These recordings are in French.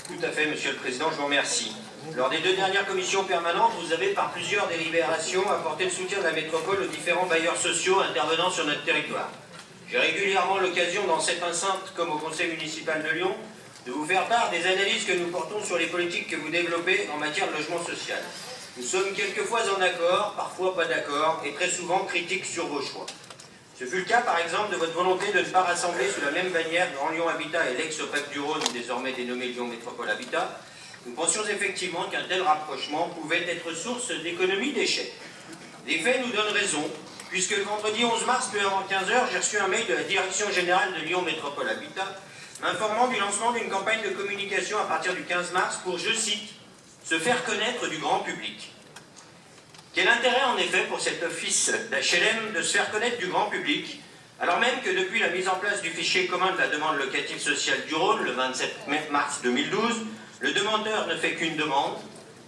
Tout à fait, Monsieur le Président, je vous remercie. Lors des 2 dernières commissions permanentes, vous avez, par plusieurs délibérations, apporté le soutien de la métropole aux différents bailleurs sociaux intervenant sur notre territoire. J'ai régulièrement l'occasion, dans cette enceinte comme au Conseil municipal de Lyon, de vous faire part des analyses que nous portons sur les politiques que vous développez en matière de logement social. Nous sommes quelquefois en accord, parfois pas d'accord, et très souvent critiques sur vos choix. Ce fut le cas, par exemple, de votre volonté de ne pas rassembler sous la même bannière Grand Lyon Habitat et l'ex-OPAC du Rhône, désormais dénommé Lyon Métropole Habitat. Nous pensions effectivement qu'un tel rapprochement pouvait être source d'économie d'échec. Les faits nous donnent raison, puisque le vendredi 11 mars, peu avant 15 h, j'ai reçu un mail de la Direction Générale de Lyon Métropole Habitat m'informant du lancement d'une campagne de communication à partir du 15 mars pour, je cite, « se faire connaître du grand public ». Quel intérêt en effet pour cet office d'HLM de se faire connaître du grand public, alors même que depuis la mise en place du fichier commun de la demande locative sociale du Rhône, le 27 mars 2012, le demandeur ne fait qu'une demande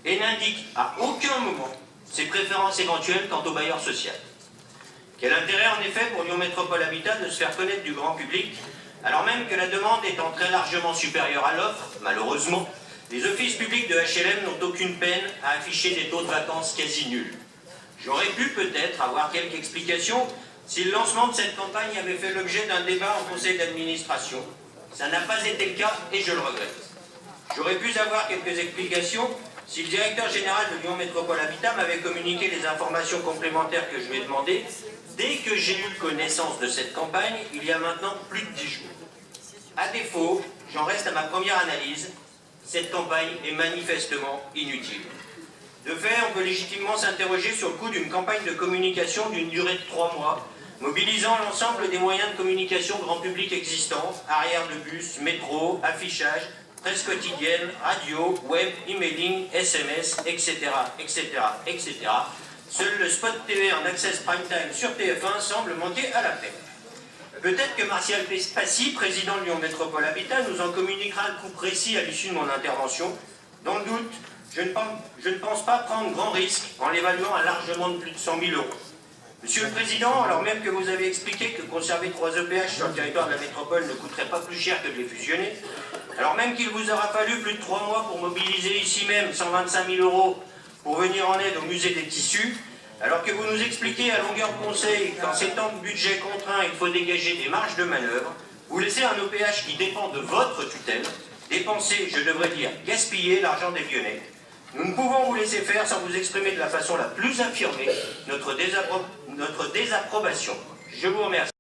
et n'indique à aucun moment ses préférences éventuelles quant au bailleur social. Quel intérêt en effet pour Lyon Métropole Habitat de se faire connaître du grand public, alors même que la demande étant très largement supérieure à l'offre, malheureusement, les offices publics de HLM n'ont aucune peine à afficher des taux de vacances quasi nuls. J'aurais pu peut-être avoir quelques explications si le lancement de cette campagne avait fait l'objet d'un débat en conseil d'administration. Ça n'a pas été le cas et je le regrette. J'aurais pu avoir quelques explications si le directeur général de Lyon Métropole Habitat m'avait communiqué les informations complémentaires que je lui ai demandées dès que j'ai eu connaissance de cette campagne, il y a maintenant plus de 10 jours. À défaut, j'en reste à ma première analyse. Cette campagne est manifestement inutile. De fait, on peut légitimement s'interroger sur le coût d'une campagne de communication d'une durée de 3 mois, mobilisant l'ensemble des moyens de communication grand public existants, arrière de bus, métro, affichage, presse quotidienne, radio, web, emailing, SMS, etc., etc., etc. Seul le spot TV en access prime time sur TF1 semble manquer à l'appel. Peut-être que Martial Passy, président de Lyon Métropole Habitat, nous en communiquera un coup précis à l'issue de mon intervention. Dans le doute, je ne pense pas prendre grand risque en l'évaluant à largement de plus de 100 000 €. Monsieur le Président, alors même que vous avez expliqué que conserver 3 EPH sur le territoire de la métropole ne coûterait pas plus cher que de les fusionner, alors même qu'il vous aura fallu plus de 3 mois pour mobiliser ici même 125 000 € pour venir en aide au musée des tissus, alors que vous nous expliquez à longueur de conseil qu'en ces temps de budget contraint, il faut dégager des marges de manœuvre, vous laissez un OPH qui dépend de votre tutelle dépenser, je devrais dire gaspiller l'argent des Lyonnais. Nous ne pouvons vous laisser faire sans vous exprimer de la façon la plus affirmée notre désapprobation. Je vous remercie.